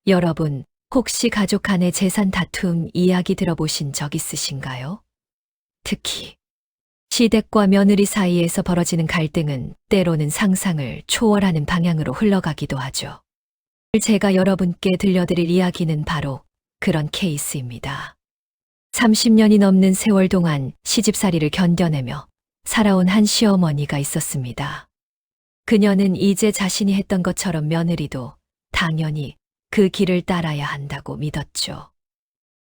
여러분, 혹시 가족 간의 재산 다툼 이야기 들어보신 적 있으신가요? 특히 시댁과 며느리 사이에서 벌어지는 갈등은 때로는 상상을 초월하는 방향으로 흘러가기도 하죠. 제가 여러분께 들려드릴 이야기는 바로 그런 케이스입니다. 30년이 넘는 세월 동안 시집살이를 견뎌내며 살아온 한 시어머니가 있었습니다. 그녀는 이제 자신이 했던 것처럼 며느리도 당연히 그 길을 따라야 한다고 믿었죠.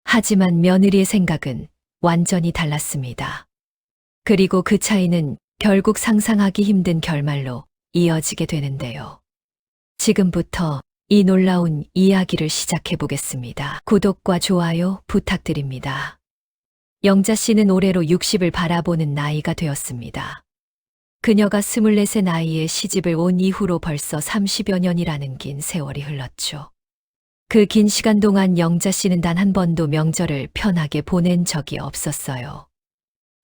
하지만 며느리의 생각은 완전히 달랐습니다. 그리고 그 차이는 결국 상상하기 힘든 결말로 이어지게 되는데요. 지금부터 이 놀라운 이야기를 시작해 보겠습니다. 구독과 좋아요 부탁드립니다. 영자 씨는 올해로 60을 바라보는 나이가 되었습니다. 그녀가 24세 나이에 시집을 온 이후로 벌써 30여 년이라는 긴 세월이 흘렀죠. 그 긴 시간 동안 영자 씨는 단 한 번도 명절을 편하게 보낸 적이 없었어요.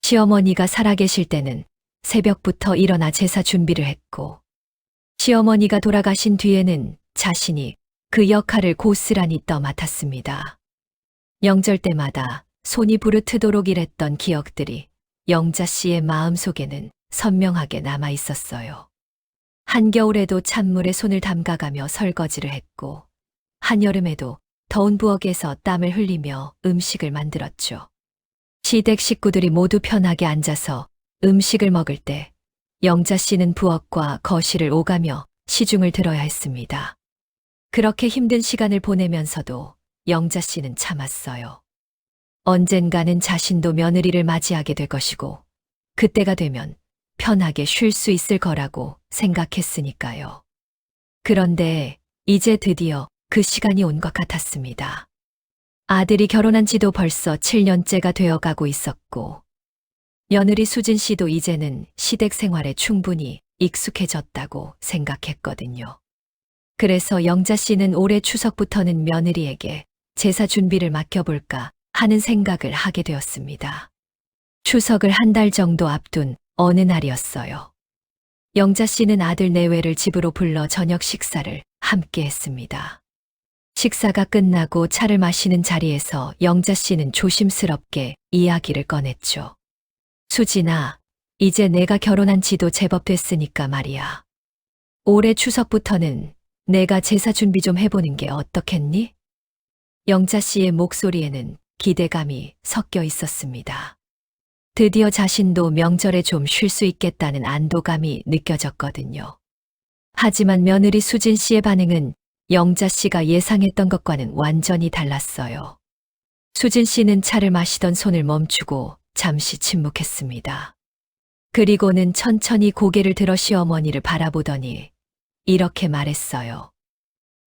시어머니가 살아계실 때는 새벽부터 일어나 제사 준비를 했고, 시어머니가 돌아가신 뒤에는 자신이 그 역할을 고스란히 떠맡았습니다. 명절 때마다 손이 부르트도록 일했던 기억들이 영자 씨의 마음속에는 선명하게 남아 있었어요. 한겨울에도 찬물에 손을 담가가며 설거지를 했고, 한여름에도 더운 부엌에서 땀을 흘리며 음식을 만들었죠. 시댁 식구들이 모두 편하게 앉아서 음식을 먹을 때 영자 씨는 부엌과 거실을 오가며 시중을 들어야 했습니다. 그렇게 힘든 시간을 보내면서도 영자 씨는 참았어요. 언젠가는 자신도 며느리를 맞이하게 될 것이고, 그때가 되면 편하게 쉴 수 있을 거라고 생각했으니까요. 그런데 이제 드디어 그 시간이 온 것 같았습니다. 아들이 결혼한 지도 벌써 7년째가 되어가고 있었고, 며느리 수진 씨도 이제는 시댁 생활에 충분히 익숙해졌다고 생각했거든요. 그래서 영자 씨는 올해 추석부터는 며느리에게 제사 준비를 맡겨볼까 하는 생각을 하게 되었습니다. 추석을 한 달 정도 앞둔 어느 날이었어요. 영자 씨는 아들 내외를 집으로 불러 저녁 식사를 함께 했습니다. 식사가 끝나고 차를 마시는 자리에서 영자 씨는 조심스럽게 이야기를 꺼냈죠. 수진아, 이제 내가 결혼한 지도 제법 됐으니까 말이야. 올해 추석부터는 내가 제사 준비 좀 해보는 게 어떻겠니? 영자 씨의 목소리에는 기대감이 섞여 있었습니다. 드디어 자신도 명절에 좀 쉴 수 있겠다는 안도감이 느껴졌거든요. 하지만 며느리 수진 씨의 반응은 영자 씨가 예상했던 것과는 완전히 달랐어요. 수진 씨는 차를 마시던 손을 멈추고 잠시 침묵했습니다. 그리고는 천천히 고개를 들어 시어머니를 바라보더니 이렇게 말했어요.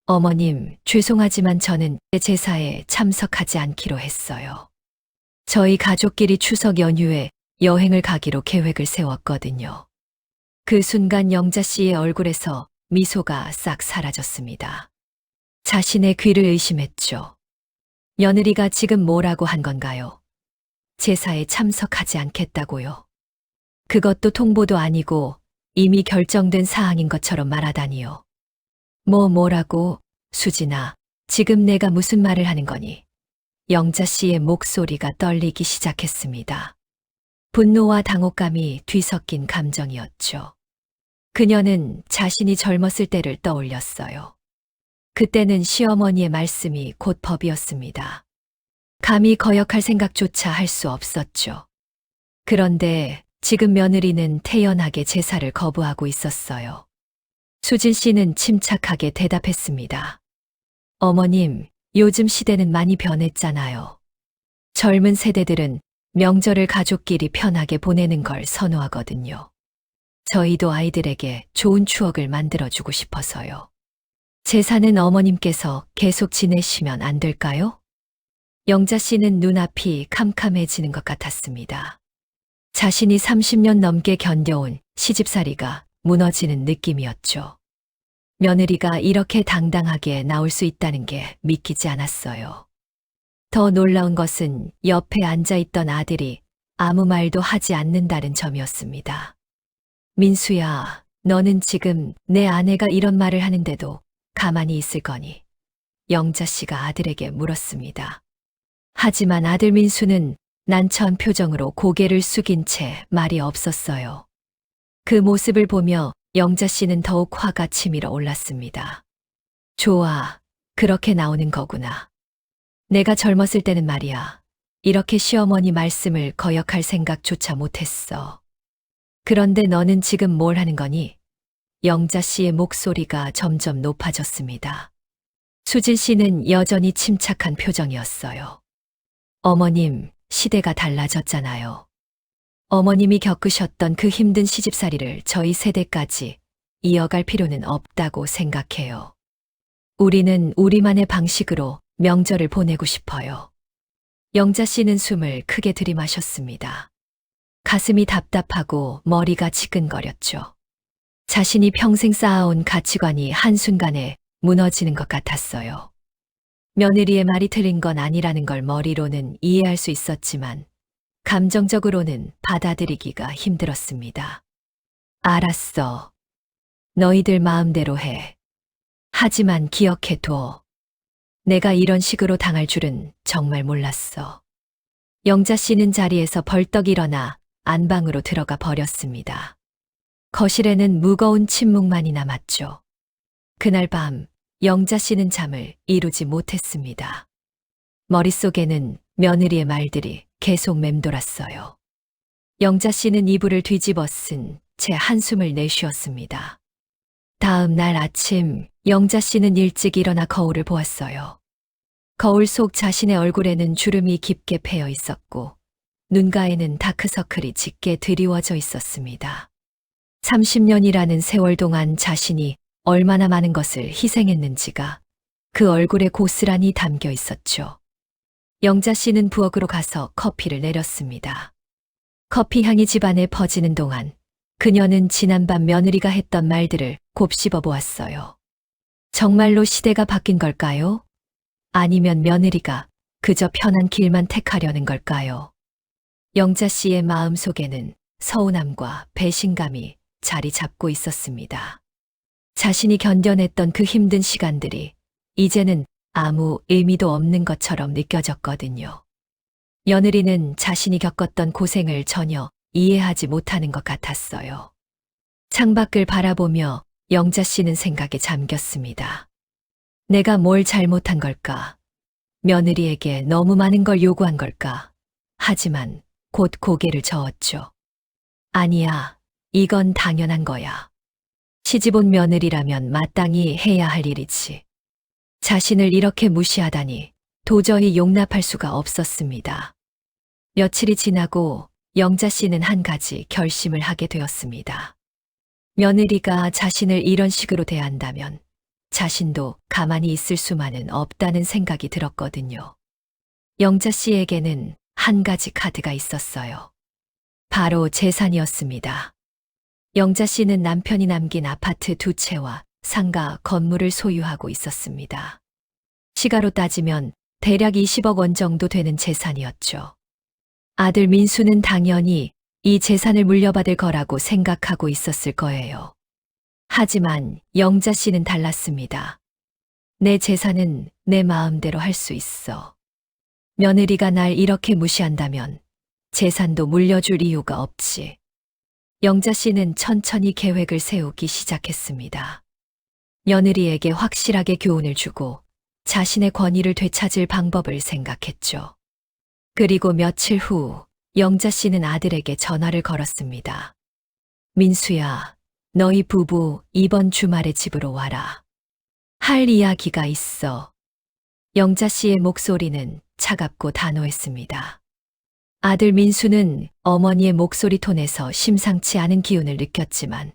어머님, 죄송하지만 저는 제사에 참석하지 않기로 했어요. 저희 가족끼리 추석 연휴에 여행을 가기로 계획을 세웠거든요. 그 순간 영자 씨의 얼굴에서 미소가 싹 사라졌습니다. 자신의 귀를 의심했죠. 며느리가 지금 뭐라고 한 건가요? 제사에 참석하지 않겠다고요. 그것도 통보도 아니고 이미 결정된 사항인 것처럼 말하다니요. 뭐라고, 수진아, 지금 내가 무슨 말을 하는 거니? 영자 씨의 목소리가 떨리기 시작했습니다. 분노와 당혹감이 뒤섞인 감정이었죠. 그녀는 자신이 젊었을 때를 떠올렸어요. 그때는 시어머니의 말씀이 곧 법이었습니다. 감히 거역할 생각조차 할 수 없었죠. 그런데 지금 며느리는 태연하게 제사를 거부하고 있었어요. 수진 씨는 침착하게 대답했습니다. 어머님, 요즘 시대는 많이 변했잖아요. 젊은 세대들은 명절을 가족끼리 편하게 보내는 걸 선호하거든요. 저희도 아이들에게 좋은 추억을 만들어주고 싶어서요. 제사는 어머님께서 계속 지내시면 안 될까요? 영자 씨는 눈앞이 캄캄해지는 것 같았습니다. 자신이 30년 넘게 견뎌온 시집살이가 무너지는 느낌이었죠. 며느리가 이렇게 당당하게 나올 수 있다는 게 믿기지 않았어요. 더 놀라운 것은 옆에 앉아있던 아들이 아무 말도 하지 않는다는 점이었습니다. 민수야, 너는 지금 내 아내가 이런 말을 하는데도 가만히 있을 거니? 영자 씨가 아들에게 물었습니다. 하지만 아들 민수는 난처한 표정으로 고개를 숙인 채 말이 없었어요. 그 모습을 보며 영자 씨는 더욱 화가 치밀어 올랐습니다. 좋아, 그렇게 나오는 거구나. 내가 젊었을 때는 말이야. 이렇게 시어머니 말씀을 거역할 생각조차 못했어. 그런데 너는 지금 뭘 하는 거니? 영자 씨의 목소리가 점점 높아졌습니다. 수진 씨는 여전히 침착한 표정이었어요. 어머님, 시대가 달라졌잖아요. 어머님이 겪으셨던 그 힘든 시집살이를 저희 세대까지 이어갈 필요는 없다고 생각해요. 우리는 우리만의 방식으로 명절을 보내고 싶어요. 영자 씨는 숨을 크게 들이마셨습니다. 가슴이 답답하고 머리가 지끈거렸죠. 자신이 평생 쌓아온 가치관이 한순간에 무너지는 것 같았어요. 며느리의 말이 틀린 건 아니라는 걸 머리로는 이해할 수 있었지만 감정적으로는 받아들이기가 힘들었습니다. 알았어. 너희들 마음대로 해. 하지만 기억해둬. 내가 이런 식으로 당할 줄은 정말 몰랐어. 영자 씨는 자리에서 벌떡 일어나 안방으로 들어가 버렸습니다. 거실에는 무거운 침묵만이 남았죠. 그날 밤 영자 씨는 잠을 이루지 못했습니다. 머릿속에는 며느리의 말들이 계속 맴돌았어요. 영자 씨는 이불을 뒤집어 쓴 채 한숨을 내쉬었습니다. 다음 날 아침 영자 씨는 일찍 일어나 거울을 보았어요. 거울 속 자신의 얼굴에는 주름이 깊게 패여 있었고 눈가에는 다크서클이 짙게 드리워져 있었습니다. 30년이라는 세월 동안 자신이 얼마나 많은 것을 희생했는지가 그 얼굴에 고스란히 담겨 있었죠. 영자 씨는 부엌으로 가서 커피를 내렸습니다. 커피 향이 집안에 퍼지는 동안 그녀는 지난밤 며느리가 했던 말들을 곱씹어 보았어요. 정말로 시대가 바뀐 걸까요? 아니면 며느리가 그저 편한 길만 택하려는 걸까요? 영자 씨의 마음 속에는 서운함과 배신감이 자리 잡고 있었습니다. 자신이 견뎌냈던 그 힘든 시간들이 이제는 아무 의미도 없는 것처럼 느껴졌거든요. 며느리는 자신이 겪었던 고생을 전혀 이해하지 못하는 것 같았어요. 창밖을 바라보며 영자 씨는 생각에 잠겼습니다. 내가 뭘 잘못한 걸까? 며느리에게 너무 많은 걸 요구한 걸까? 하지만 곧 고개를 저었죠. 아니야, 이건 당연한 거야. 시집온 며느리라면 마땅히 해야 할 일이지. 자신을 이렇게 무시하다니 도저히 용납할 수가 없었습니다. 며칠이 지나고 영자 씨는 한 가지 결심을 하게 되었습니다. 며느리가 자신을 이런 식으로 대한다면 자신도 가만히 있을 수만은 없다는 생각이 들었거든요. 영자 씨에게는 한 가지 카드가 있었어요. 바로 재산이었습니다. 영자 씨는 남편이 남긴 아파트 2채와 상가 건물을 소유하고 있었습니다. 시가로 따지면 대략 20억 원 정도 되는 재산이었죠. 아들 민수는 당연히 이 재산을 물려받을 거라고 생각하고 있었을 거예요. 하지만 영자 씨는 달랐습니다. 내 재산은 내 마음대로 할 수 있어. 며느리가 날 이렇게 무시한다면 재산도 물려줄 이유가 없지. 영자 씨는 천천히 계획을 세우기 시작했습니다. 며느리에게 확실하게 교훈을 주고 자신의 권위를 되찾을 방법을 생각했죠. 그리고 며칠 후 영자 씨는 아들에게 전화를 걸었습니다. 민수야, 너희 부부 이번 주말에 집으로 와라. 할 이야기가 있어. 영자 씨의 목소리는 차갑고 단호했습니다. 아들 민수는 어머니의 목소리 톤에서 심상치 않은 기운을 느꼈지만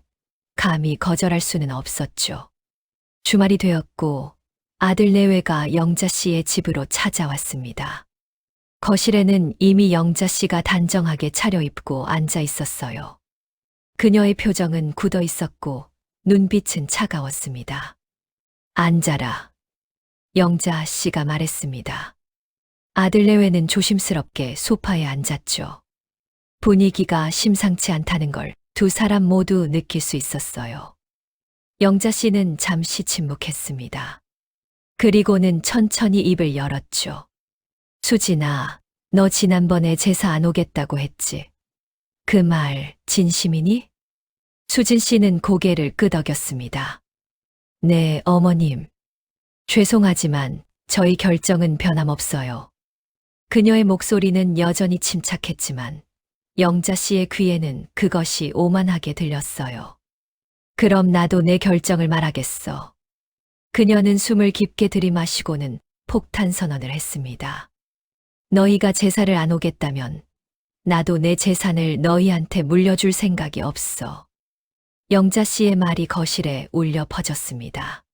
감히 거절할 수는 없었죠. 주말이 되었고 아들 내외가 영자 씨의 집으로 찾아왔습니다. 거실에는 이미 영자 씨가 단정하게 차려입고 앉아 있었어요. 그녀의 표정은 굳어 있었고 눈빛은 차가웠습니다. 앉아라. 영자 씨가 말했습니다. 아들 내외는 조심스럽게 소파에 앉았죠. 분위기가 심상치 않다는 걸 두 사람 모두 느낄 수 있었어요. 영자 씨는 잠시 침묵했습니다. 그리고는 천천히 입을 열었죠. 수진아, 너 지난번에 제사 안 오겠다고 했지. 그 말 진심이니? 수진 씨는 고개를 끄덕였습니다. 네, 어머님. 죄송하지만 저희 결정은 변함없어요. 그녀의 목소리는 여전히 침착했지만 영자 씨의 귀에는 그것이 오만하게 들렸어요. 그럼 나도 내 결정을 말하겠어. 그녀는 숨을 깊게 들이마시고는 폭탄 선언을 했습니다. 너희가 제사를 안 오겠다면 나도 내 재산을 너희한테 물려줄 생각이 없어. 영자 씨의 말이 거실에 울려 퍼졌습니다.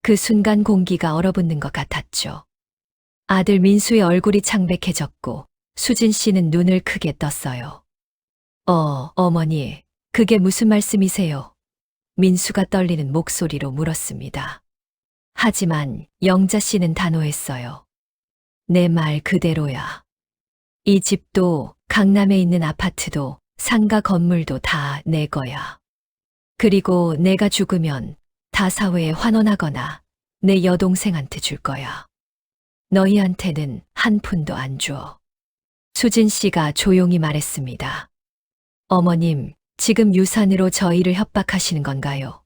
그 순간 공기가 얼어붙는 것 같았죠. 아들 민수의 얼굴이 창백해졌고 수진 씨는 눈을 크게 떴어요. 어머니, 그게 무슨 말씀이세요? 민수가 떨리는 목소리로 물었습니다. 하지만 영자 씨는 단호했어요. 내 말 그대로야. 이 집도 강남에 있는 아파트도 상가 건물도 다 내 거야. 그리고 내가 죽으면 다 사회에 환원하거나 내 여동생한테 줄 거야. 너희한테는 한 푼도 안 줘. 수진 씨가 조용히 말했습니다. 어머님, 지금 유산으로 저희를 협박하시는 건가요?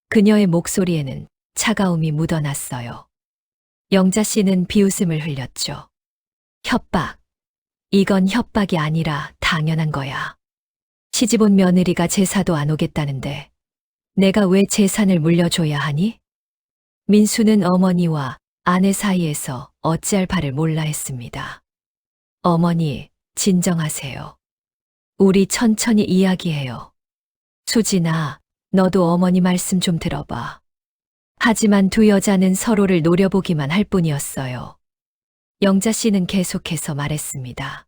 그녀의 목소리에는 차가움이 묻어났어요. 영자 씨는 비웃음을 흘렸죠. 협박. 이건 협박이 아니라 당연한 거야. 시집온 며느리가 제사도 안 오겠다는데 내가 왜 재산을 물려줘야 하니? 민수는 어머니와 아내 사이에서 어찌할 바를 몰라 했습니다. 어머니, 진정하세요. 우리 천천히 이야기해요. 수진아, 너도 어머니 말씀 좀 들어봐. 하지만 두 여자는 서로를 노려보기만 할 뿐이었어요. 영자 씨는 계속해서 말했습니다.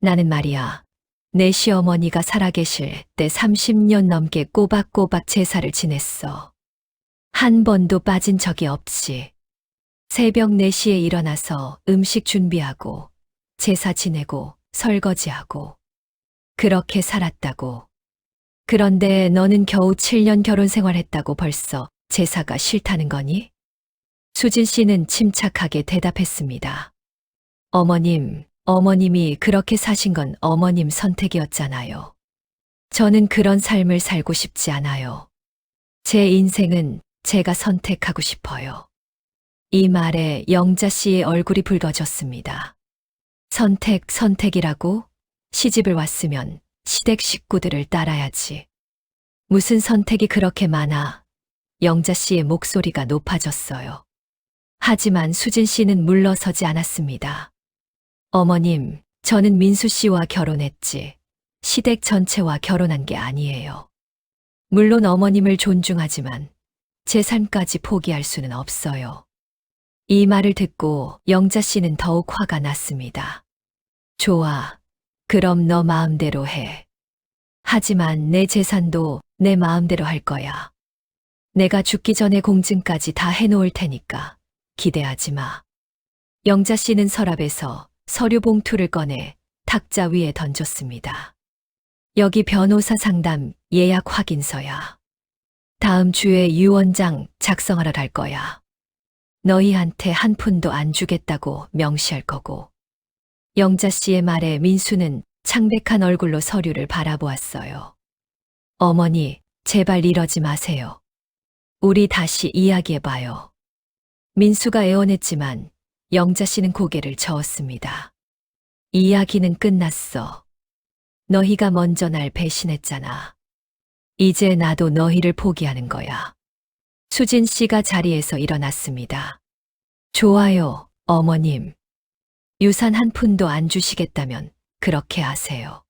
나는 말이야, 내 시어머니가 살아계실 때 30년 넘게 꼬박꼬박 제사를 지냈어. 한 번도 빠진 적이 없이. 새벽 4시에 일어나서 음식 준비하고 제사 지내고 설거지하고 그렇게 살았다고. 그런데 너는 겨우 7년 결혼 생활했다고 벌써 제사가 싫다는 거니? 수진 씨는 침착하게 대답했습니다. 어머님이 그렇게 사신 건 어머님 선택이었잖아요. 저는 그런 삶을 살고 싶지 않아요. 제 인생은 제가 선택하고 싶어요. 이 말에 영자 씨의 얼굴이 붉어졌습니다. 선택이라고? 시집을 왔으면 시댁 식구들을 따라야지. 무슨 선택이 그렇게 많아? 영자 씨의 목소리가 높아졌어요. 하지만 수진 씨는 물러서지 않았습니다. 어머님, 저는 민수 씨와 결혼했지. 시댁 전체와 결혼한 게 아니에요. 물론 어머님을 존중하지만 제 삶까지 포기할 수는 없어요. 이 말을 듣고 영자 씨는 더욱 화가 났습니다. 좋아. 그럼 너 마음대로 해. 하지만 내 재산도 내 마음대로 할 거야. 내가 죽기 전에 공증까지 다 해놓을 테니까 기대하지 마. 영자 씨는 서랍에서 서류 봉투를 꺼내 탁자 위에 던졌습니다. 여기 변호사 상담 예약 확인서야. 다음 주에 유 원장 작성하러 갈 거야. 너희한테 한 푼도 안 주겠다고 명시할 거고. 영자 씨의 말에 민수는 창백한 얼굴로 서류를 바라보았어요. 어머니, 제발 이러지 마세요. 우리 다시 이야기해봐요. 민수가 애원했지만 영자 씨는 고개를 저었습니다. 이야기는 끝났어. 너희가 먼저 날 배신했잖아. 이제 나도 너희를 포기하는 거야. 수진 씨가 자리에서 일어났습니다. 좋아요, 어머님. 유산 한 푼도 안 주시겠다면 그렇게 하세요.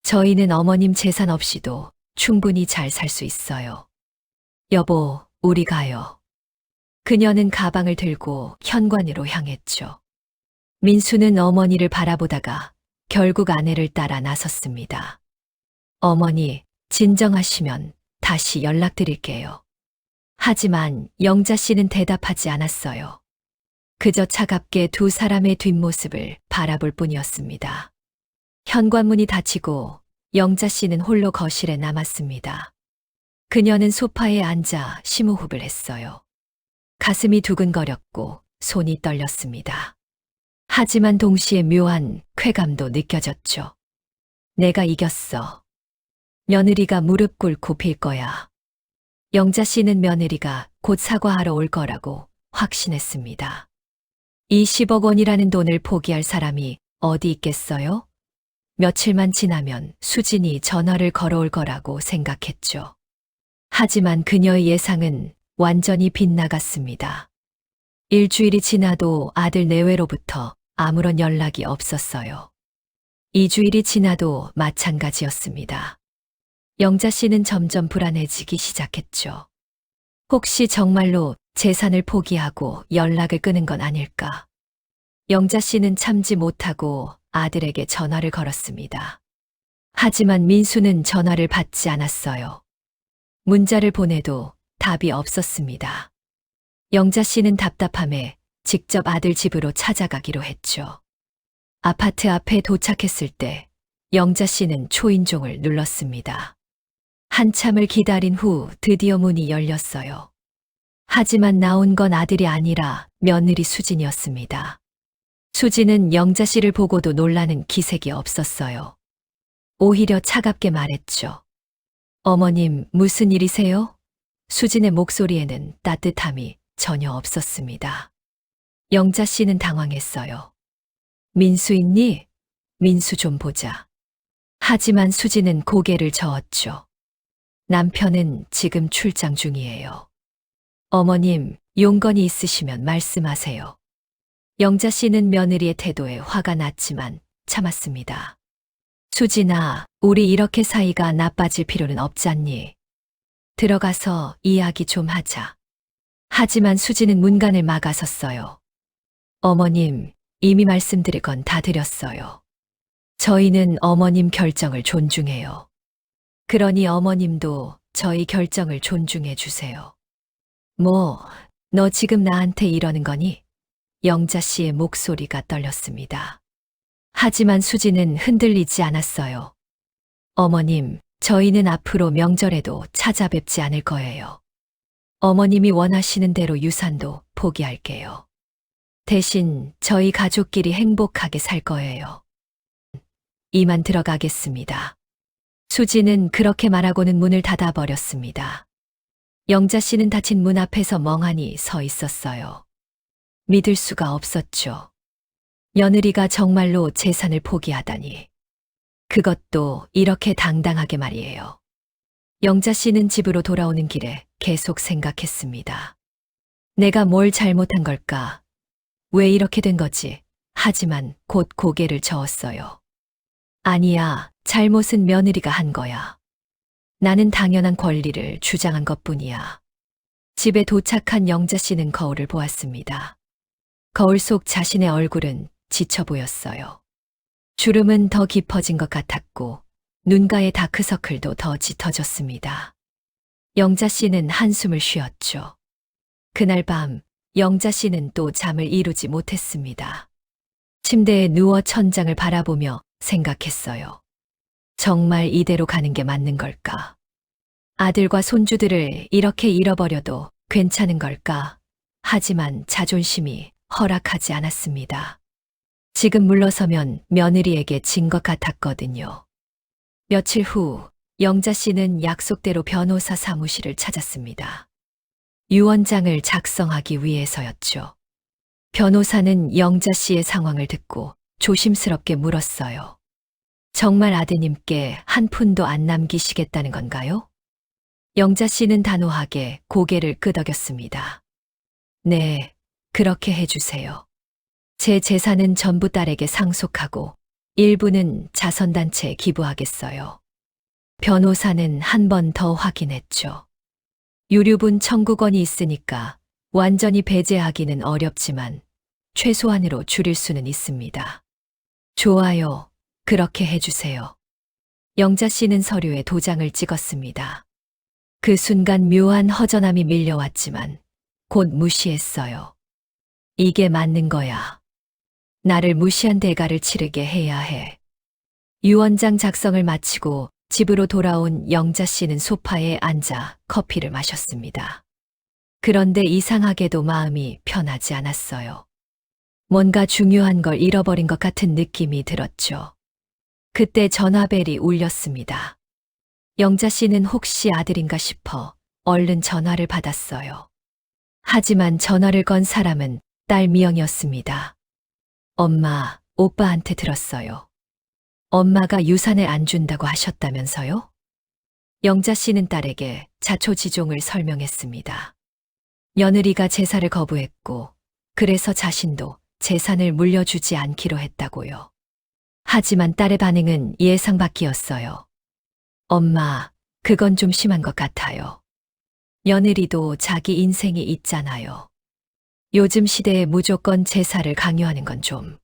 저희는 어머님 재산 없이도 충분히 잘 살 수 있어요. 여보, 우리 가요. 그녀는 가방을 들고 현관으로 향했죠. 민수는 어머니를 바라보다가 결국 아내를 따라 나섰습니다. 어머니, 진정하시면 다시 연락드릴게요. 하지만 영자 씨는 대답하지 않았어요. 그저 차갑게 두 사람의 뒷모습을 바라볼 뿐이었습니다. 현관문이 닫히고 영자 씨는 홀로 거실에 남았습니다. 그녀는 소파에 앉아 심호흡을 했어요. 가슴이 두근거렸고 손이 떨렸습니다. 하지만 동시에 묘한 쾌감도 느껴졌죠. 내가 이겼어. 며느리가 무릎 꿇고 빌 거야. 영자 씨는 며느리가 곧 사과하러 올 거라고 확신했습니다. 이 10억 원이라는 돈을 포기할 사람이 어디 있겠어요? 며칠만 지나면 수진이 전화를 걸어올 거라고 생각했죠. 하지만 그녀의 예상은 완전히 빗나갔습니다. 일주일이 지나도 아들 내외로부터 아무런 연락이 없었어요. 2주일이 지나도 마찬가지였습니다. 영자 씨는 점점 불안해지기 시작했죠. 혹시 정말로 재산을 포기하고 연락을 끊은 건 아닐까? 영자 씨는 참지 못하고 아들에게 전화를 걸었습니다. 하지만 민수는 전화를 받지 않았어요. 문자를 보내도 답이 없었습니다. 영자 씨는 답답함에 직접 아들 집으로 찾아가기로 했죠. 아파트 앞에 도착했을 때 영자 씨는 초인종을 눌렀습니다. 한참을 기다린 후 드디어 문이 열렸어요. 하지만 나온 건 아들이 아니라 며느리 수진이었습니다. 수진은 영자 씨를 보고도 놀라는 기색이 없었어요. 오히려 차갑게 말했죠. 어머님, 무슨 일이세요? 수진의 목소리에는 따뜻함이 전혀 없었습니다. 영자 씨는 당황했어요. 민수 있니? 민수 좀 보자. 하지만 수진은 고개를 저었죠. 남편은 지금 출장 중이에요. 어머님, 용건이 있으시면 말씀하세요. 영자 씨는 며느리의 태도에 화가 났지만 참았습니다. 수진아, 우리 이렇게 사이가 나빠질 필요는 없잖니. 들어가서 이야기 좀 하자. 하지만 수진은 문간을 막아섰어요. 어머님, 이미 말씀드릴 건 다 드렸어요. 저희는 어머님 결정을 존중해요. 그러니 어머님도 저희 결정을 존중해 주세요. 뭐, 너 지금 나한테 이러는 거니? 영자 씨의 목소리가 떨렸습니다. 하지만 수진은 흔들리지 않았어요. 어머님, 저희는 앞으로 명절에도 찾아뵙지 않을 거예요. 어머님이 원하시는 대로 유산도 포기할게요. 대신 저희 가족끼리 행복하게 살 거예요. 이만 들어가겠습니다. 수진은 그렇게 말하고는 문을 닫아버렸습니다. 영자 씨는 닫힌 문 앞에서 멍하니 서 있었어요. 믿을 수가 없었죠. 며느리가 정말로 재산을 포기하다니. 그것도 이렇게 당당하게 말이에요. 영자 씨는 집으로 돌아오는 길에 계속 생각했습니다. 내가 뭘 잘못한 걸까? 왜 이렇게 된 거지? 하지만 곧 고개를 저었어요. 아니야, 잘못은 며느리가 한 거야. 나는 당연한 권리를 주장한 것뿐이야. 집에 도착한 영자 씨는 거울을 보았습니다. 거울 속 자신의 얼굴은 지쳐 보였어요. 주름은 더 깊어진 것 같았고 눈가의 다크서클도 더 짙어졌습니다. 영자 씨는 한숨을 쉬었죠. 그날 밤 영자 씨는 또 잠을 이루지 못했습니다. 침대에 누워 천장을 바라보며 생각했어요. 정말 이대로 가는 게 맞는 걸까? 아들과 손주들을 이렇게 잃어버려도 괜찮은 걸까? 하지만 자존심이 허락하지 않았습니다. 지금 물러서면 며느리에게 진 것 같았거든요. 며칠 후 영자 씨는 약속대로 변호사 사무실을 찾았습니다. 유언장을 작성하기 위해서였죠. 변호사는 영자 씨의 상황을 듣고 조심스럽게 물었어요. 정말 아드님께 한 푼도 안 남기시겠다는 건가요? 영자 씨는 단호하게 고개를 끄덕였습니다. 네, 그렇게 해주세요. 제 재산은 전부 딸에게 상속하고 일부는 자선단체에 기부하겠어요. 변호사는 한 번 더 확인했죠. 유류분 청구권이 있으니까 완전히 배제하기는 어렵지만 최소한으로 줄일 수는 있습니다. 좋아요. 그렇게 해주세요. 영자 씨는 서류에 도장을 찍었습니다. 그 순간 묘한 허전함이 밀려왔지만 곧 무시했어요. 이게 맞는 거야. 나를 무시한 대가를 치르게 해야 해. 유언장 작성을 마치고 집으로 돌아온 영자 씨는 소파에 앉아 커피를 마셨습니다. 그런데 이상하게도 마음이 편하지 않았어요. 뭔가 중요한 걸 잃어버린 것 같은 느낌이 들었죠. 그때 전화벨이 울렸습니다. 영자 씨는 혹시 아들인가 싶어 얼른 전화를 받았어요. 하지만 전화를 건 사람은 딸 미영이었습니다. 엄마, 오빠한테 들었어요. 엄마가 유산을 안 준다고 하셨다면서요? 영자 씨는 딸에게 자초지종을 설명했습니다. 며느리가 제사를 거부했고, 그래서 자신도 재산을 물려주지 않기로 했다고요. 하지만 딸의 반응은 예상 밖이었어요. 엄마, 그건 좀 심한 것 같아요. 며느리도 자기 인생이 있잖아요. 요즘 시대에 무조건 제사를 강요하는 건 좀.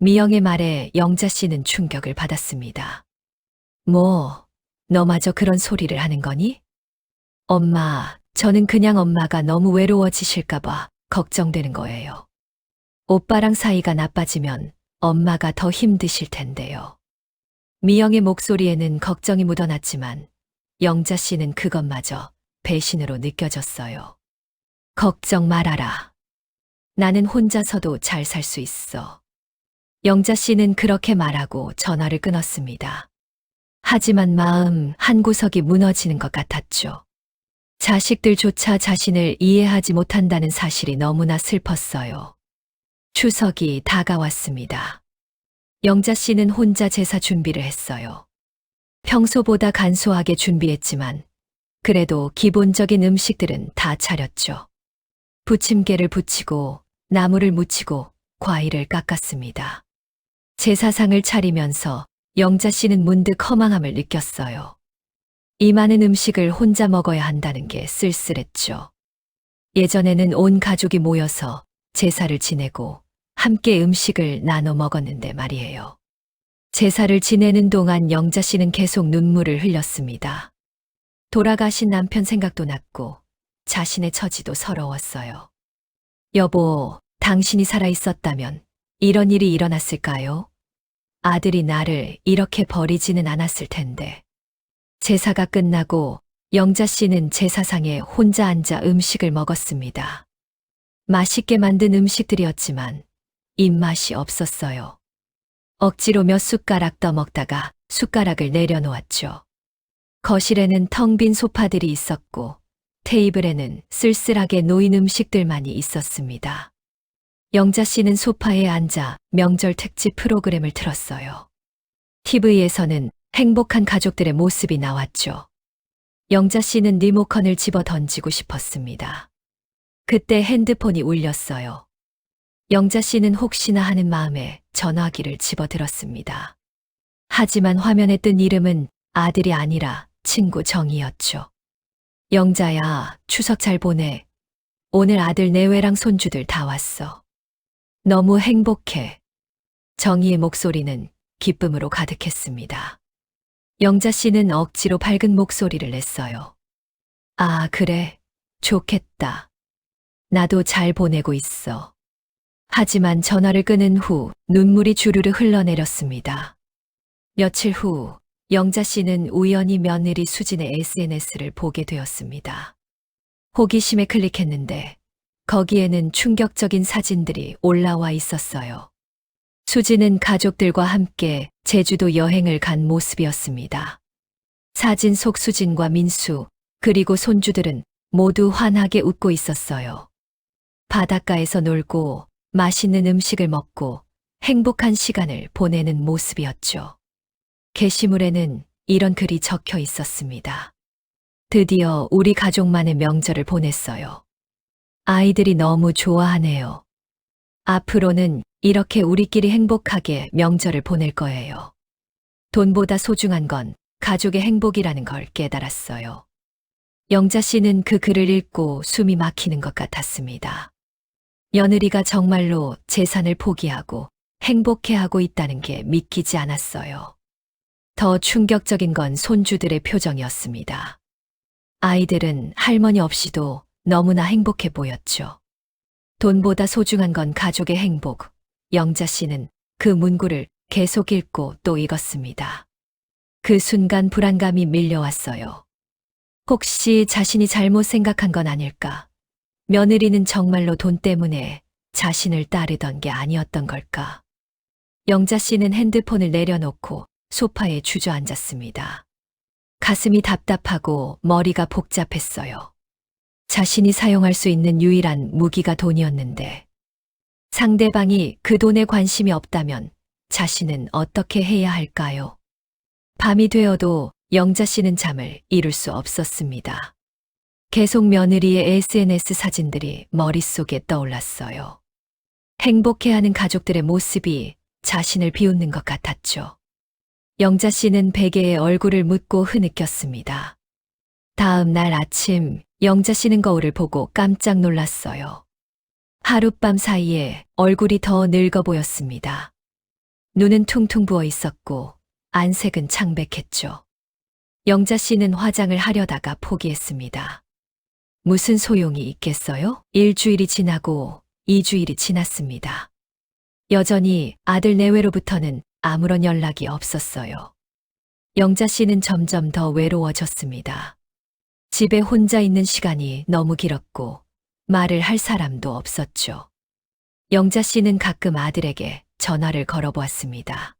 미영의 말에 영자 씨는 충격을 받았습니다. 뭐, 너마저 그런 소리를 하는 거니? 엄마, 저는 그냥 엄마가 너무 외로워지실까봐 걱정되는 거예요. 오빠랑 사이가 나빠지면 엄마가 더 힘드실 텐데요. 미영의 목소리에는 걱정이 묻어났지만 영자 씨는 그것마저 배신으로 느껴졌어요. 걱정 말아라. 나는 혼자서도 잘 살 수 있어. 영자 씨는 그렇게 말하고 전화를 끊었습니다. 하지만 마음 한구석이 무너지는 것 같았죠. 자식들조차 자신을 이해하지 못한다는 사실이 너무나 슬펐어요. 추석이 다가왔습니다. 영자 씨는 혼자 제사 준비를 했어요. 평소보다 간소하게 준비했지만 그래도 기본적인 음식들은 다 차렸죠. 부침개를 부치고 나물을 무치고 과일을 깎았습니다. 제사상을 차리면서 영자 씨는 문득 허망함을 느꼈어요. 이 많은 음식을 혼자 먹어야 한다는 게 쓸쓸했죠. 예전에는 온 가족이 모여서 제사를 지내고 함께 음식을 나눠 먹었는데 말이에요. 제사를 지내는 동안 영자 씨는 계속 눈물을 흘렸습니다. 돌아가신 남편 생각도 났고 자신의 처지도 서러웠어요. 여보, 당신이 살아있었다면 이런 일이 일어났을까요? 아들이 나를 이렇게 버리지는 않았을 텐데. 제사가 끝나고 영자 씨는 제사상에 혼자 앉아 음식을 먹었습니다. 맛있게 만든 음식들이었지만 입맛이 없었어요. 억지로 몇 숟가락 떠먹다가 숟가락을 내려놓았죠. 거실에는 텅 빈 소파들이 있었고 테이블에는 쓸쓸하게 놓인 음식들만이 있었습니다. 영자 씨는 소파에 앉아 명절 특집 프로그램을 틀었어요. TV에서는 행복한 가족들의 모습이 나왔죠. 영자 씨는 리모컨을 집어 던지고 싶었습니다. 그때 핸드폰이 울렸어요. 영자 씨는 혹시나 하는 마음에 전화기를 집어들었습니다. 하지만 화면에 뜬 이름은 아들이 아니라 친구 정이었죠. 영자야, 추석 잘 보내. 오늘 아들 내외랑 손주들 다 왔어. 너무 행복해. 정희의 목소리는 기쁨으로 가득했습니다. 영자 씨는 억지로 밝은 목소리를 냈어요. 아, 그래. 좋겠다. 나도 잘 보내고 있어. 하지만 전화를 끊은 후 눈물이 주르르 흘러내렸습니다. 며칠 후 영자 씨는 우연히 며느리 수진의 SNS를 보게 되었습니다. 호기심에 클릭했는데 거기에는 충격적인 사진들이 올라와 있었어요. 수진은 가족들과 함께 제주도 여행을 간 모습이었습니다. 사진 속 수진과 민수, 그리고 손주들은 모두 환하게 웃고 있었어요. 바닷가에서 놀고 맛있는 음식을 먹고 행복한 시간을 보내는 모습이었죠. 게시물에는 이런 글이 적혀 있었습니다. 드디어 우리 가족만의 명절을 보냈어요. 아이들이 너무 좋아하네요. 앞으로는 이렇게 우리끼리 행복하게 명절을 보낼 거예요. 돈보다 소중한 건 가족의 행복이라는 걸 깨달았어요. 영자 씨는 그 글을 읽고 숨이 막히는 것 같았습니다. 며느리가 정말로 재산을 포기하고 행복해하고 있다는 게 믿기지 않았어요. 더 충격적인 건 손주들의 표정이었습니다. 아이들은 할머니 없이도 너무나 행복해 보였죠. 돈보다 소중한 건 가족의 행복. 영자 씨는 그 문구를 계속 읽고 또 읽었습니다. 그 순간 불안감이 밀려왔어요. 혹시 자신이 잘못 생각한 건 아닐까? 며느리는 정말로 돈 때문에 자신을 따르던 게 아니었던 걸까? 영자 씨는 핸드폰을 내려놓고 소파에 주저앉았습니다. 가슴이 답답하고 머리가 복잡했어요. 자신이 사용할 수 있는 유일한 무기가 돈이었는데 상대방이 그 돈에 관심이 없다면 자신은 어떻게 해야 할까요? 밤이 되어도 영자 씨는 잠을 이룰 수 없었습니다. 계속 며느리의 SNS 사진들이 머릿속에 떠올랐어요. 행복해하는 가족들의 모습이 자신을 비웃는 것 같았죠. 영자 씨는 베개에 얼굴을 묻고 흐느꼈습니다. 다음 날 아침 영자 씨는 거울을 보고 깜짝 놀랐어요. 하룻밤 사이에 얼굴이 더 늙어 보였습니다. 눈은 퉁퉁 부어 있었고 안색은 창백했죠. 영자 씨는 화장을 하려다가 포기했습니다. 무슨 소용이 있겠어요? 일주일이 지나고 2주일이 지났습니다. 여전히 아들 내외로부터는 아무런 연락이 없었어요. 영자 씨는 점점 더 외로워졌습니다. 집에 혼자 있는 시간이 너무 길었고 말을 할 사람도 없었죠. 영자 씨는 가끔 아들에게 전화를 걸어보았습니다.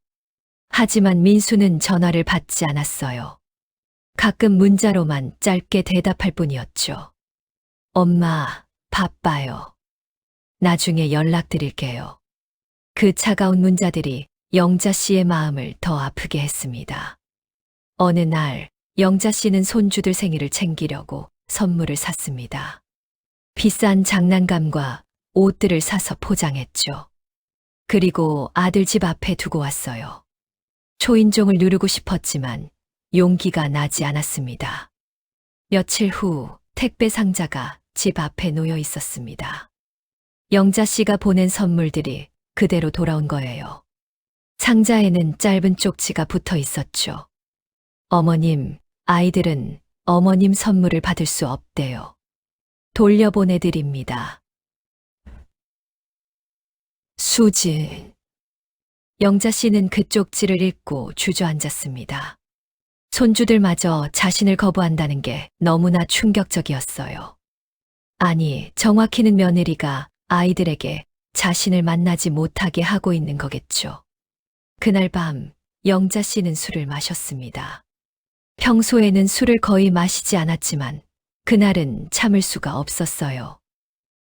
하지만 민수는 전화를 받지 않았어요. 가끔 문자로만 짧게 대답할 뿐이었죠. 엄마, 바빠요. 나중에 연락드릴게요. 그 차가운 문자들이 영자 씨의 마음을 더 아프게 했습니다. 어느 날 영자 씨는 손주들 생일을 챙기려고 선물을 샀습니다. 비싼 장난감과 옷들을 사서 포장했죠. 그리고 아들 집 앞에 두고 왔어요. 초인종을 누르고 싶었지만 용기가 나지 않았습니다. 며칠 후 택배 상자가 집 앞에 놓여 있었습니다. 영자 씨가 보낸 선물들이 그대로 돌아온 거예요. 상자에는 짧은 쪽지가 붙어 있었죠. 어머님, 아이들은 어머님 선물을 받을 수 없대요. 돌려보내드립니다. 수진. 영자 씨는 그 쪽지를 읽고 주저앉았습니다. 손주들마저 자신을 거부한다는 게 너무나 충격적이었어요. 아니, 정확히는 며느리가 아이들에게 자신을 만나지 못하게 하고 있는 거겠죠. 그날 밤 영자 씨는 술을 마셨습니다. 평소에는 술을 거의 마시지 않았지만 그날은 참을 수가 없었어요.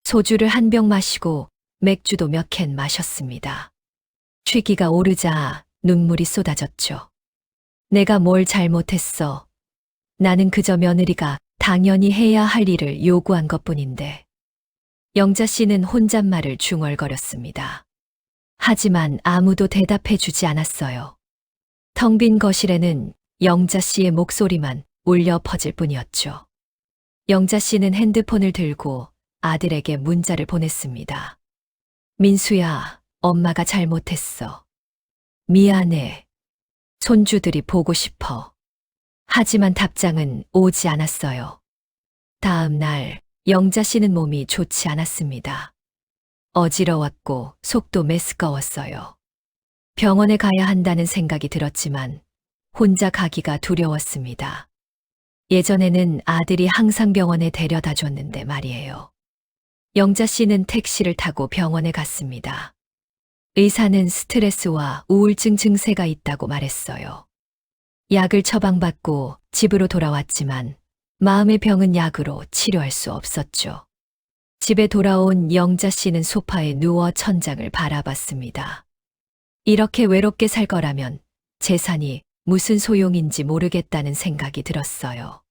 소주를 한 병 마시고 맥주도 몇 캔 마셨습니다. 취기가 오르자 눈물이 쏟아졌죠. 내가 뭘 잘못했어. 나는 그저 며느리가 당연히 해야 할 일을 요구한 것뿐인데. 영자 씨는 혼잣말을 중얼거렸습니다. 하지만 아무도 대답해 주지 않았어요. 텅 빈 거실에는 영자 씨의 목소리만 울려 퍼질 뿐이었죠. 영자 씨는 핸드폰을 들고 아들에게 문자를 보냈습니다. 민수야, 엄마가 잘못했어. 미안해. 손주들이 보고 싶어. 하지만 답장은 오지 않았어요. 다음 날 영자 씨는 몸이 좋지 않았습니다. 어지러웠고 속도 메스꺼웠어요. 병원에 가야 한다는 생각이 들었지만 혼자 가기가 두려웠습니다. 예전에는 아들이 항상 병원에 데려다 줬는데 말이에요. 영자 씨는 택시를 타고 병원에 갔습니다. 의사는 스트레스와 우울증 증세가 있다고 말했어요. 약을 처방받고 집으로 돌아왔지만 마음의 병은 약으로 치료할 수 없었죠. 집에 돌아온 영자 씨는 소파에 누워 천장을 바라봤습니다. 이렇게 외롭게 살 거라면 재산이 무슨 소용인지 모르겠다는 생각이 들었어요.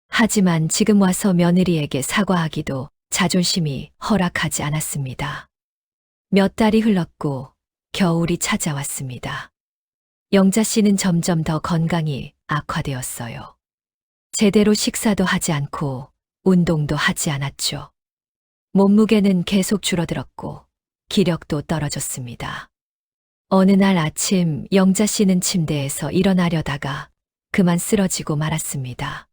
하지만 지금 와서 며느리에게 사과하기도 자존심이 허락하지 않았습니다. 몇 달이 흘렀고 겨울이 찾아왔습니다. 영자 씨는 점점 더 건강이 악화되었어요. 제대로 식사도 하지 않고 운동도 하지 않았죠. 몸무게는 계속 줄어들었고 기력도 떨어졌습니다. 어느 날 아침 영자 씨는 침대에서 일어나려다가 그만 쓰러지고 말았습니다.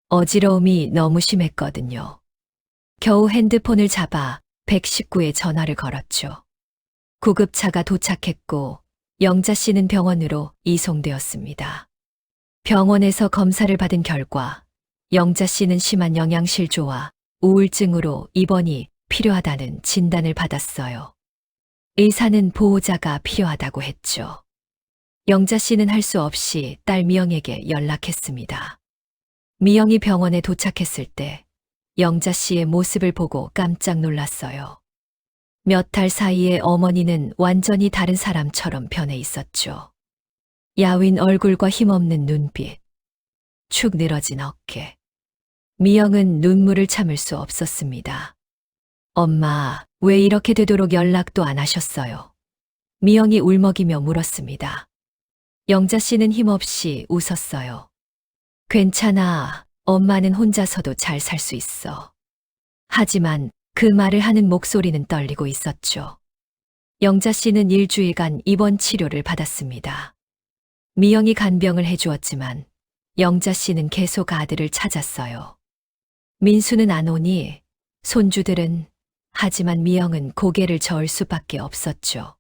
어지러움이 너무 심했거든요. 겨우 핸드폰을 잡아 119에 전화를 걸었죠. 구급차가 도착했고 영자 씨는 병원으로 이송되었습니다. 병원에서 검사를 받은 결과 영자 씨는 심한 영양실조와 우울증으로 입원이 필요하다는 진단을 받았어요. 의사는 보호자가 필요하다고 했죠. 영자 씨는 할 수 없이 딸 미영에게 연락했습니다. 미영이 병원에 도착했을 때 영자 씨의 모습을 보고 깜짝 놀랐어요. 몇 달 사이에 어머니는 완전히 다른 사람처럼 변해 있었죠. 야윈 얼굴과 힘없는 눈빛, 축 늘어진 어깨. 미영은 눈물을 참을 수 없었습니다. 엄마, 왜 이렇게 되도록 연락도 안 하셨어요? 미영이 울먹이며 물었습니다. 영자 씨는 힘없이 웃었어요. 괜찮아. 엄마는 혼자서도 잘 살 수 있어. 하지만 그 말을 하는 목소리는 떨리고 있었죠. 영자 씨는 일주일간 입원 치료를 받았습니다. 미영이 간병을 해주었지만 영자 씨는 계속 아들을 찾았어요. 민수는 안 오니 손주들은, 하지만 미영은 고개를 저을 수밖에 없었죠.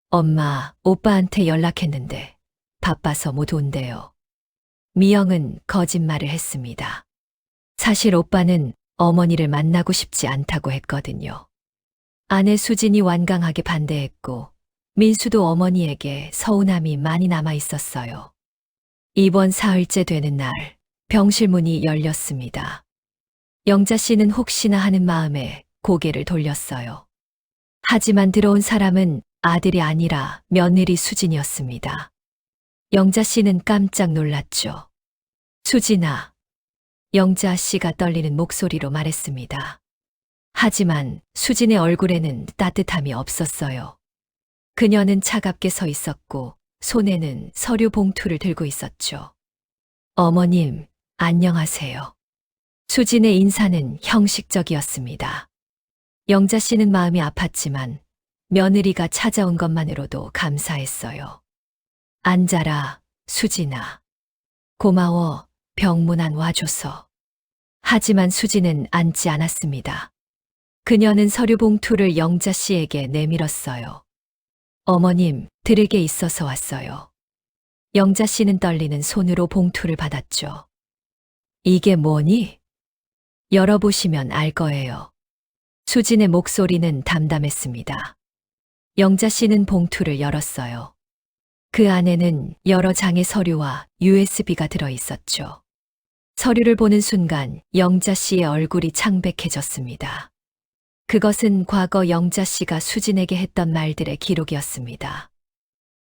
엄마, 오빠한테 연락했는데 바빠서 못 온대요. 미영은 거짓말을 했습니다. 사실 오빠는 어머니를 만나고 싶지 않다고 했거든요. 아내 수진이 완강하게 반대했고 민수도 어머니에게 서운함이 많이 남아 있었어요. 입원 사흘째 되는 날, 병실 문이 열렸습니다. 영자 씨는 혹시나 하는 마음에 고개를 돌렸어요. 하지만 들어온 사람은 아들이 아니라 며느리 수진이었습니다. 영자 씨는 깜짝 놀랐죠. 수진아. 영자 씨가 떨리는 목소리로 말했습니다. 하지만 수진의 얼굴에는 따뜻함이 없었어요. 그녀는 차갑게 서 있었고 손에는 서류 봉투를 들고 있었죠. 어머님, 안녕하세요. 수진의 인사는 형식적이었습니다. 영자 씨는 마음이 아팠지만 며느리가 찾아온 것만으로도 감사했어요. 앉아라, 수진아. 고마워, 병문안 와줘서. 하지만 수진은 앉지 않았습니다. 그녀는 서류 봉투를 영자 씨에게 내밀었어요. 어머님, 드릴 게 있어서 왔어요. 영자 씨는 떨리는 손으로 봉투를 받았죠. 이게 뭐니? 열어보시면 알 거예요. 수진의 목소리는 담담했습니다. 영자 씨는 봉투를 열었어요. 그 안에는 여러 장의 서류와 USB가 들어 있었죠. 서류를 보는 순간 영자 씨의 얼굴이 창백해졌습니다. 그것은 과거 영자 씨가 수진에게 했던 말들의 기록이었습니다.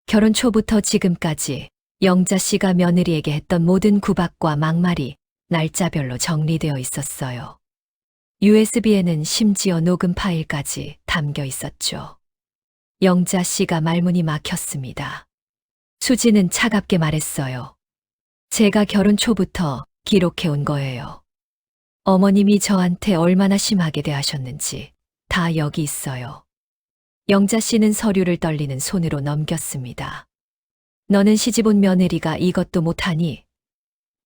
결혼 초부터 지금까지 영자 씨가 며느리에게 했던 모든 구박과 막말이 날짜별로 정리되어 있었어요. USB에는 심지어 녹음 파일까지 담겨 있었죠. 영자 씨가 말문이 막혔습니다. 수진은 차갑게 말했어요. 제가 결혼 초부터 기록해온 거예요. 어머님이 저한테 얼마나 심하게 대하셨는지 다 여기 있어요. 영자 씨는 서류를 떨리는 손으로 넘겼습니다. 너는 시집온 며느리가 이것도 못하니?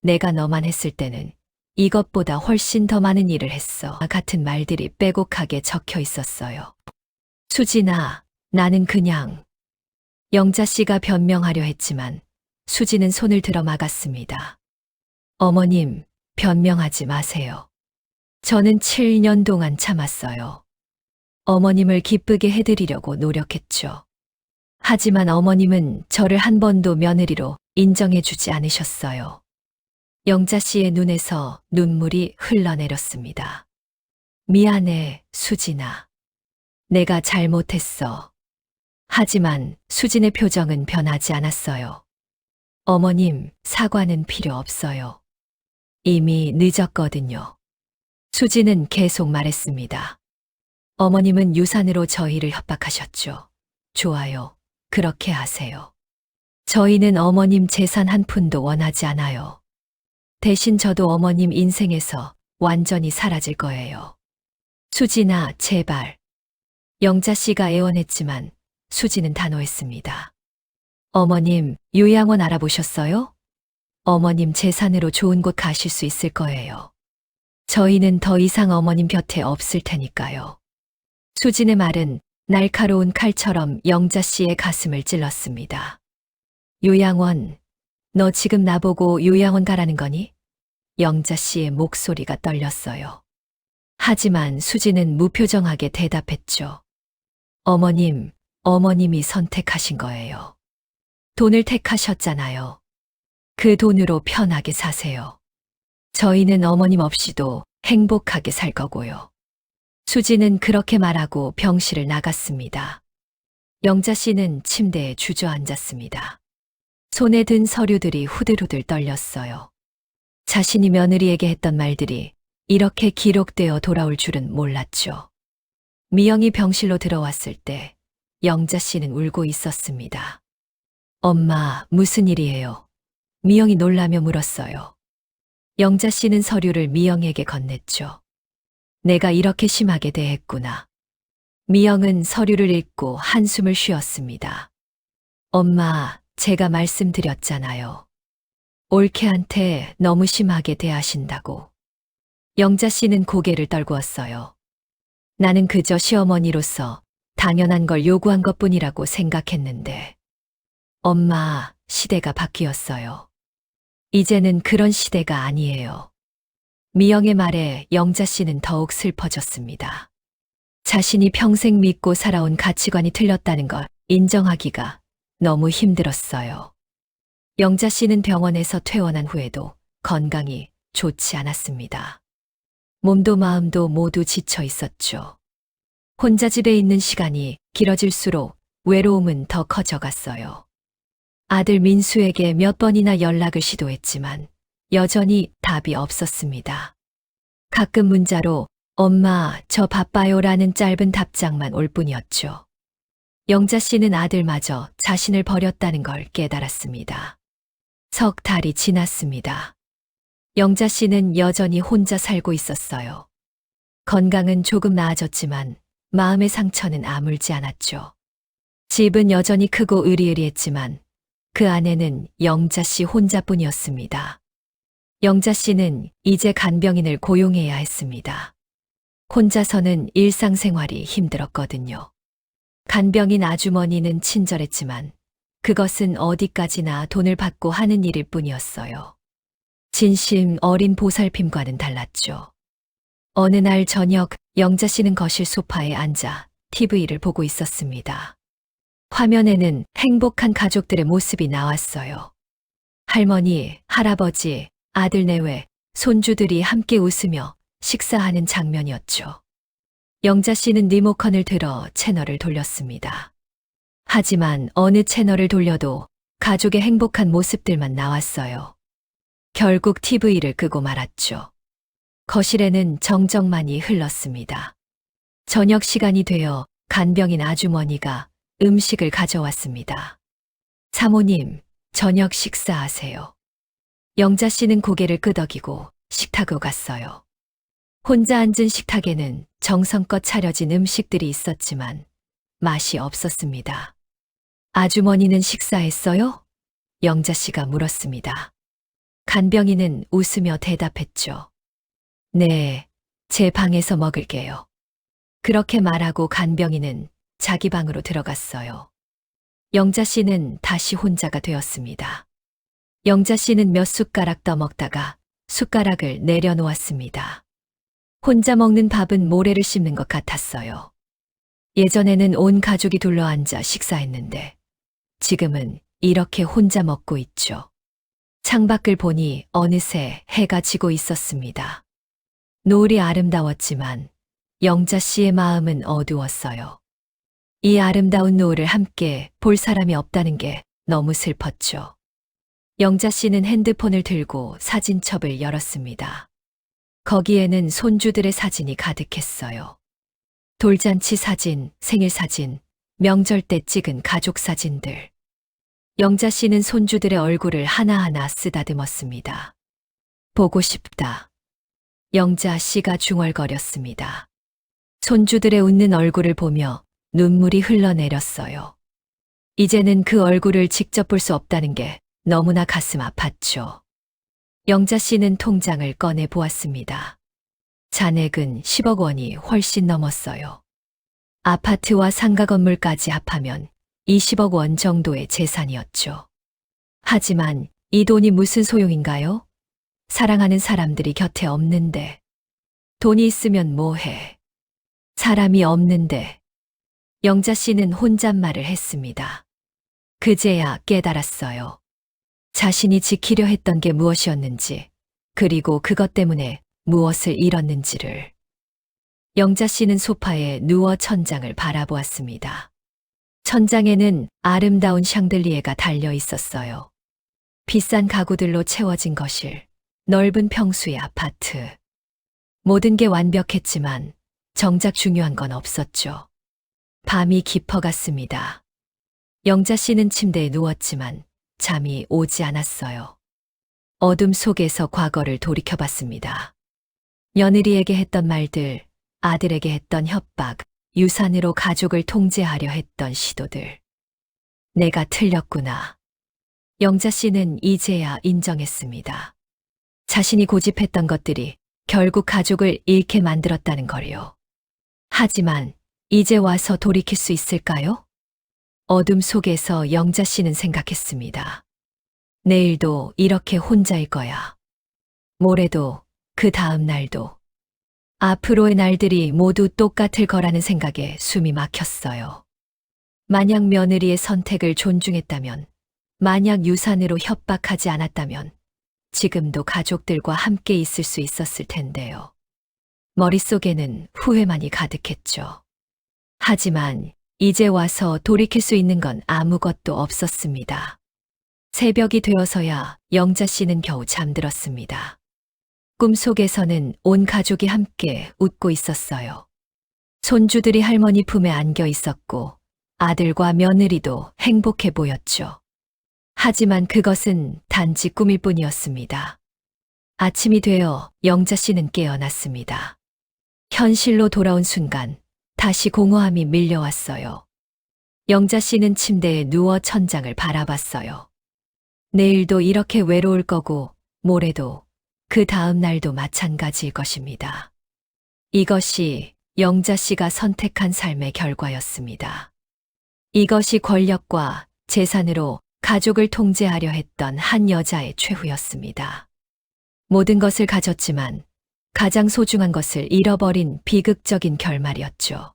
내가 너만 했을 때는 이것보다 훨씬 더 많은 일을 했어. 같은 말들이 빼곡하게 적혀 있었어요. 수진아, 나는 그냥. 영자 씨가 변명하려 했지만 수진은 손을 들어 막았습니다. 어머님, 변명하지 마세요. 저는 7년 동안 참았어요. 어머님을 기쁘게 해드리려고 노력했죠. 하지만 어머님은 저를 한 번도 며느리로 인정해주지 않으셨어요. 영자 씨의 눈에서 눈물이 흘러내렸습니다. 미안해, 수진아. 내가 잘못했어. 하지만 수진의 표정은 변하지 않았어요. 어머님, 사과는 필요 없어요. 이미 늦었거든요. 수진은 계속 말했습니다. 어머님은 유산으로 저희를 협박하셨죠. 좋아요. 그렇게 하세요. 저희는 어머님 재산 한 푼도 원하지 않아요. 대신 저도 어머님 인생에서 완전히 사라질 거예요. 수진아, 제발. 영자 씨가 애원했지만 수진은 단호했습니다. 어머님, 요양원 알아보셨어요? 어머님 재산으로 좋은 곳 가실 수 있을 거예요. 저희는 더 이상 어머님 곁에 없을 테니까요. 수진의 말은 날카로운 칼처럼 영자 씨의 가슴을 찔렀습니다. 요양원, 너 지금 나보고 요양원 가라는 거니? 영자 씨의 목소리가 떨렸어요. 하지만 수지는 무표정하게 대답했죠. 어머님, 어머님이 선택하신 거예요. 돈을 택하셨잖아요. 그 돈으로 편하게 사세요. 저희는 어머님 없이도 행복하게 살 거고요. 수지는 그렇게 말하고 병실을 나갔습니다. 영자 씨는 침대에 주저앉았습니다. 손에 든 서류들이 후들후들 떨렸어요. 자신이 며느리에게 했던 말들이 이렇게 기록되어 돌아올 줄은 몰랐죠. 미영이 병실로 들어왔을 때 영자 씨는 울고 있었습니다. 엄마, 무슨 일이에요? 미영이 놀라며 물었어요. 영자 씨는 서류를 미영에게 건넸죠. 내가 이렇게 심하게 대했구나. 미영은 서류를 읽고 한숨을 쉬었습니다. 엄마, 제가 말씀드렸잖아요. 올케한테 너무 심하게 대하신다고. 영자 씨는 고개를 떨구었어요. 나는 그저 시어머니로서 당연한 걸 요구한 것뿐이라고 생각했는데. 엄마, 시대가 바뀌었어요. 이제는 그런 시대가 아니에요. 미영의 말에 영자 씨는 더욱 슬퍼졌습니다. 자신이 평생 믿고 살아온 가치관이 틀렸다는 걸 인정하기가 너무 힘들었어요. 영자 씨는 병원에서 퇴원한 후에도 건강이 좋지 않았습니다. 몸도 마음도 모두 지쳐 있었죠. 혼자 집에 있는 시간이 길어질수록 외로움은 더 커져갔어요. 아들 민수에게 몇 번이나 연락을 시도했지만 여전히 답이 없었습니다. 가끔 문자로 엄마, 저 바빠요라는 짧은 답장만 올 뿐이었죠. 영자 씨는 아들마저 자신을 버렸다는 걸 깨달았습니다. 석 달이 지났습니다. 영자 씨는 여전히 혼자 살고 있었어요. 건강은 조금 나아졌지만 마음의 상처는 아물지 않았죠. 집은 여전히 크고 으리으리했지만 그 안에는 영자 씨 혼자뿐이었습니다. 영자 씨는 이제 간병인을 고용해야 했습니다. 혼자서는 일상생활이 힘들었거든요. 간병인 아주머니는 친절했지만 그것은 어디까지나 돈을 받고 하는 일일 뿐이었어요. 진심 어린 보살핌과는 달랐죠. 어느 날 저녁 영자 씨는 거실 소파에 앉아 TV를 보고 있었습니다. 화면에는 행복한 가족들의 모습이 나왔어요. 할머니, 할아버지, 아들 내외, 손주들이 함께 웃으며 식사하는 장면이었죠. 영자 씨는 리모컨을 들어 채널을 돌렸습니다. 하지만 어느 채널을 돌려도 가족의 행복한 모습들만 나왔어요. 결국 TV를 끄고 말았죠. 거실에는 정적만이 흘렀습니다. 저녁 시간이 되어 간병인 아주머니가 음식을 가져왔습니다. 사모님, 저녁 식사하세요. 영자 씨는 고개를 끄덕이고 식탁으로 갔어요. 혼자 앉은 식탁에는 정성껏 차려진 음식들이 있었지만 맛이 없었습니다. 아주머니는 식사했어요? 영자 씨가 물었습니다. 간병인은 웃으며 대답했죠. 네, 제 방에서 먹을게요. 그렇게 말하고 간병인은 자기 방으로 들어갔어요. 영자 씨는 다시 혼자가 되었습니다. 영자 씨는 몇 숟가락 떠먹다가 숟가락을 내려놓았습니다. 혼자 먹는 밥은 모래를 씹는 것 같았어요. 예전에는 온 가족이 둘러앉아 식사했는데 지금은 이렇게 혼자 먹고 있죠. 창밖을 보니 어느새 해가 지고 있었습니다. 노을이 아름다웠지만 영자 씨의 마음은 어두웠어요. 이 아름다운 노을을 함께 볼 사람이 없다는 게 너무 슬펐죠. 영자 씨는 핸드폰을 들고 사진첩을 열었습니다. 거기에는 손주들의 사진이 가득했어요. 돌잔치 사진, 생일 사진, 명절 때 찍은 가족 사진들. 영자 씨는 손주들의 얼굴을 하나하나 쓰다듬었습니다. 보고 싶다. 영자 씨가 중얼거렸습니다. 손주들의 웃는 얼굴을 보며 눈물이 흘러내렸어요. 이제는 그 얼굴을 직접 볼 수 없다는 게 너무나 가슴 아팠죠. 영자 씨는 통장을 꺼내 보았습니다. 잔액은 10억 원이 훨씬 넘었어요. 아파트와 상가 건물까지 합하면 20억 원 정도의 재산이었죠. 하지만 이 돈이 무슨 소용인가요? 사랑하는 사람들이 곁에 없는데. 돈이 있으면 뭐해? 사람이 없는데. 영자 씨는 혼잣말을 했습니다. 그제야 깨달았어요. 자신이 지키려 했던 게 무엇이었는지, 그리고 그것 때문에 무엇을 잃었는지를. 영자 씨는 소파에 누워 천장을 바라보았습니다. 천장에는 아름다운 샹들리에가 달려 있었어요. 비싼 가구들로 채워진 거실, 넓은 평수의 아파트. 모든 게 완벽했지만 정작 중요한 건 없었죠. 밤이 깊어갔습니다. 영자 씨는 침대에 누웠지만 잠이 오지 않았어요. 어둠 속에서 과거를 돌이켜봤습니다. 며느리에게 했던 말들, 아들에게 했던 협박, 유산으로 가족을 통제하려 했던 시도들. 내가 틀렸구나. 영자 씨는 이제야 인정했습니다. 자신이 고집했던 것들이 결국 가족을 잃게 만들었다는 걸요. 하지만 이제 와서 돌이킬 수 있을까요? 어둠 속에서 영자 씨는 생각했습니다. 내일도 이렇게 혼자일 거야. 모레도, 그 다음 날도. 앞으로의 날들이 모두 똑같을 거라는 생각에 숨이 막혔어요. 만약 며느리의 선택을 존중했다면, 만약 유산으로 협박하지 않았다면, 지금도 가족들과 함께 있을 수 있었을 텐데요. 머릿속에는 후회만이 가득했죠. 하지만 이제 와서 돌이킬 수 있는 건 아무것도 없었습니다. 새벽이 되어서야 영자 씨는 겨우 잠들었습니다. 꿈속에서는 온 가족이 함께 웃고 있었어요. 손주들이 할머니 품에 안겨 있었고 아들과 며느리도 행복해 보였죠. 하지만 그것은 단지 꿈일 뿐이었습니다. 아침이 되어 영자 씨는 깨어났습니다. 현실로 돌아온 순간 다시 공허함이 밀려왔어요. 영자 씨는 침대에 누워 천장을 바라봤어요. 내일도 이렇게 외로울 거고 모레도 그 다음 날도 마찬가지일 것입니다. 이것이 영자 씨가 선택한 삶의 결과였습니다. 이것이 권력과 재산으로 가족을 통제하려 했던 한 여자의 최후였습니다. 모든 것을 가졌지만 가장 소중한 것을 잃어버린 비극적인 결말이었죠.